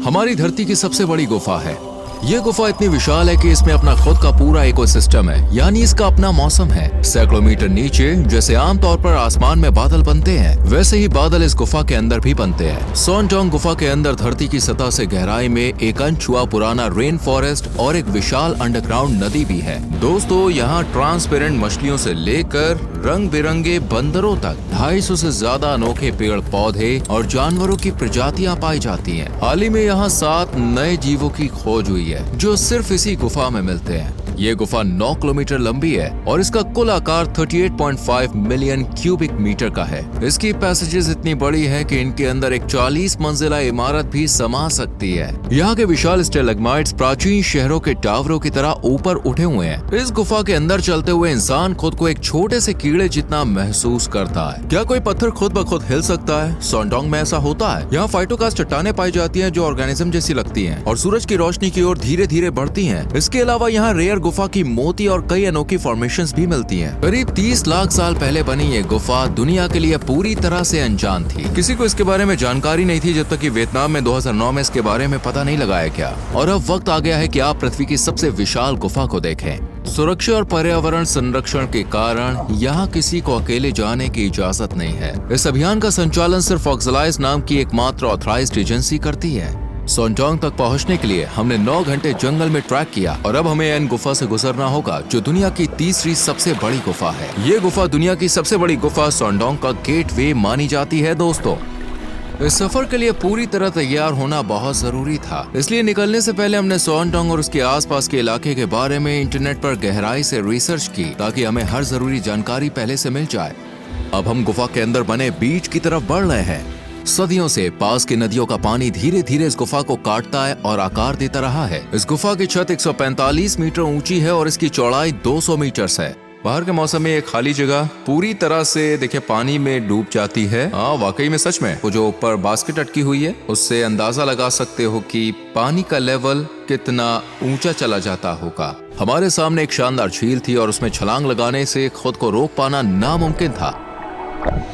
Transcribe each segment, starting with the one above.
हमारी धरती की सबसे बड़ी गुफा है। ये गुफा इतनी विशाल है कि इसमें अपना खुद का पूरा इकोसिस्टम है, यानी इसका अपना मौसम है। सैकड़ों मीटर नीचे जैसे आमतौर पर आसमान में बादल बनते हैं, वैसे ही बादल इस गुफा के अंदर भी बनते हैं। सॉनडोंग गुफा के अंदर धरती की सतह से गहराई में एक अनछुआ पुराना रेन फॉरेस्ट और एक विशाल अंडरग्राउंड नदी भी है। दोस्तों, यहाँ ट्रांसपेरेंट मछलियों से लेकर रंग बिरंगे बंदरों तक 250 से ज्यादा अनोखे पेड़ पौधे और जानवरों की प्रजातियां पाई जाती हैं। हाल ही में यहाँ 7 नए जीवों की खोज हुई है जो सिर्फ इसी गुफा में मिलते हैं। ये गुफा 9 किलोमीटर लंबी है और इसका कुल आकार 38.5 मिलियन क्यूबिक मीटर का है। इसकी पैसेजेस इतनी बड़ी है कि इनके अंदर एक 40 मंजिला इमारत भी समा सकती है। यहाँ के विशाल स्टेलेग्माइट्स प्राचीन शहरों के टावरों की तरह ऊपर उठे हुए हैं। इस गुफा के अंदर चलते हुए इंसान खुद को एक छोटे से कीड़े जितना महसूस करता है। क्या कोई पत्थर खुद ब खुद हिल सकता है? सॉनडोंग में ऐसा होता है। यहाँ फाइटोकास्ट चट्टानें पाई जाती हैं जो ऑर्गेनिज्म जैसी लगती हैं और सूरज की रोशनी की ओर धीरे धीरे बढ़ती हैं। इसके अलावा यहाँ रेयर गुफा की मोती और कई अनोखी फॉर्मेशंस भी मिलती हैं। करीब 30 लाख साल पहले बनी ये गुफा दुनिया के लिए पूरी तरह से अनजान थी। किसी को इसके बारे में जानकारी नहीं थी जब तक कि वियतनाम में 2009 में इसके बारे में पता नहीं लगाया गया। और अब वक्त आ गया है कि आप पृथ्वी की सबसे विशाल गुफा को देखें। सुरक्षा और पर्यावरण संरक्षण के कारण यहाँ किसी को अकेले जाने की इजाजत नहीं है। इस अभियान का संचालन सिर्फ ऑक्सलाइज नाम की एकमात्र ऑथराइज्ड एजेंसी करती है। सॉनडोंग तक पहुंचने के लिए हमने 9 घंटे जंगल में ट्रैक किया और अब हमें इन गुफा से गुजरना होगा जो दुनिया की तीसरी सबसे बड़ी गुफा है। ये गुफा दुनिया की सबसे बड़ी गुफा सॉनडोंग का गेटवे मानी जाती है। दोस्तों, इस सफर के लिए पूरी तरह तैयार होना बहुत जरूरी था, इसलिए निकलने से पहले हमने सॉनडोंग और उसके आसपास के इलाके के बारे में इंटरनेट पर गहराई से रिसर्च की ताकि हमें हर जरूरी जानकारी पहले से मिल जाए। अब हम गुफा के अंदर बने बीच की तरफ बढ़ रहे हैं। सदियों से पास की नदियों का पानी धीरे धीरे इस गुफा को काटता है और आकार देता रहा है। इस गुफा की छत 145 मीटर ऊंची है और इसकी चौड़ाई 200 मीटर है। बाहर के मौसम में एक खाली जगह पूरी तरह से देखिए पानी में डूब जाती है। हाँ, वाकई में सच में वो जो ऊपर बास्केट अटकी हुई है उससे अंदाजा लगा सकते हो कि पानी का लेवल कितना ऊंचा चला जाता होगा। हमारे सामने एक शानदार झील थी और उसमें छलांग लगाने से खुद को रोक पाना नामुमकिन था।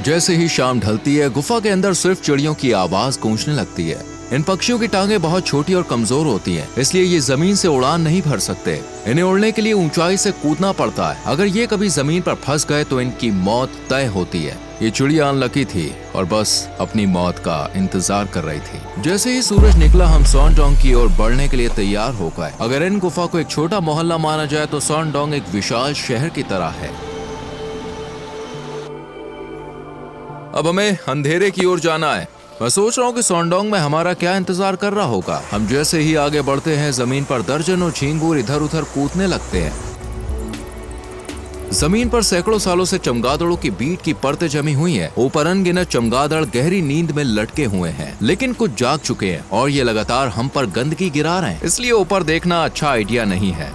जैसे ही शाम ढलती है, गुफा के अंदर सिर्फ चिड़ियों की आवाज गूंजने लगती है। इन पक्षियों की टांगें बहुत छोटी और कमजोर होती हैं, इसलिए ये जमीन से उड़ान नहीं भर सकते। इन्हें उड़ने के लिए ऊंचाई से कूदना पड़ता है। अगर ये कभी जमीन पर फंस गए तो इनकी मौत तय होती है। ये चिड़िया अनलकी थी और बस अपनी मौत का इंतजार कर रही थी। जैसे ही सूरज निकला, हम सॉनडोंग की ओर बढ़ने के लिए तैयार हो गए। अगर इन गुफा को एक छोटा मोहल्ला माना जाए तो सॉनडोंग एक विशाल शहर की तरह है। अब हमें अंधेरे की ओर जाना है। मैं सोच रहा हूँ कि सॉनडोंग में हमारा क्या इंतजार कर रहा होगा। हम जैसे ही आगे बढ़ते हैं, जमीन पर दर्जनों झींगुर इधर उधर कूदने लगते हैं। जमीन पर सैकड़ों सालों से चमगादड़ों की बीट की परतें जमी हुई हैं। ऊपर अनगिनत चमगादड़ गहरी नींद में लटके हुए हैं, लेकिन कुछ जाग चुके हैं और ये लगातार हम पर गंदगी गिरा रहे हैं, इसलिए ऊपर देखना अच्छा आइडिया नहीं है।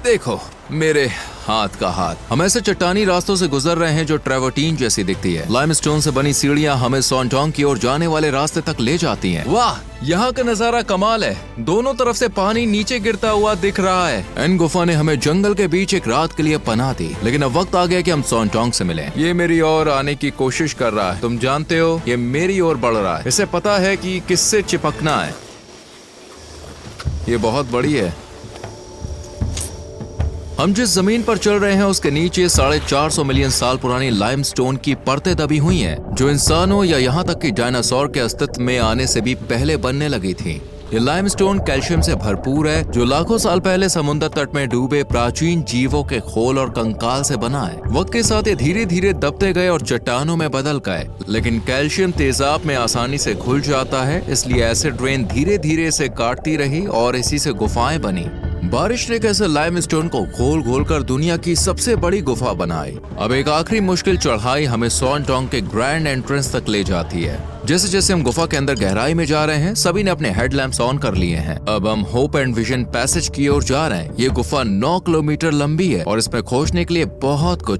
देखो मेरे हाथ का हाथ। हम ऐसे चट्टानी रास्तों से गुजर रहे हैं जो ट्रेवर्टीन जैसी दिखती है। लाइमस्टोन से बनी सीढ़ियां हमें सॉनडोंग की ओर जाने वाले रास्ते तक ले जाती हैं। वाह, यहाँ का नजारा कमाल है। दोनों तरफ से पानी नीचे गिरता हुआ दिख रहा है। इन गुफा ने हमें जंगल के बीच एक रात के लिए पनाह दी, लेकिन अब वक्त आ गया कि हम सॉनडोंग से मिलें। ये मेरी ओर आने की कोशिश कर रहा है। तुम जानते हो, ये मेरी ओर बढ़ रहा है। इसे पता है कि किससे चिपकना है। ये बहुत बड़ी है। हम जिस जमीन पर चल रहे हैं उसके नीचे 450 मिलियन साल पुरानी लाइमस्टोन की परतें दबी हुई हैं, जो इंसानों या यहाँ तक कि डायनासोर के अस्तित्व में आने से भी पहले बनने लगी थी। ये लाइमस्टोन कैल्शियम से भरपूर है, जो लाखों साल पहले समुद्र तट में डूबे प्राचीन जीवों के खोल और कंकाल से बना है। वक्त के साथ ये धीरे धीरे दबते गए और चट्टानों में बदल गए, लेकिन कैल्शियम तेजाब में आसानी से घुल जाता है, इसलिए एसिड रेन धीरे धीरे इसे काटती रही और इसी से गुफाएं बनी। बारिश ने कैसे लाइमस्टोन को घोल घोल कर दुनिया की सबसे बड़ी गुफा बनाई। अब एक आखिरी मुश्किल चढ़ाई हमें सॉनडोंग के ग्रैंड एंट्रेंस तक ले जाती है। जैसे जैसे हम गुफा के अंदर गहराई में जा रहे हैं, सभी ने अपने हेडलैम्प्स ऑन कर लिए हैं। अब हम होप एंड विजन पैसेज की ओर जा रहे हैं। ये गुफा 9 किलोमीटर लंबी है और इसमें खोजने के लिए बहुत कुछ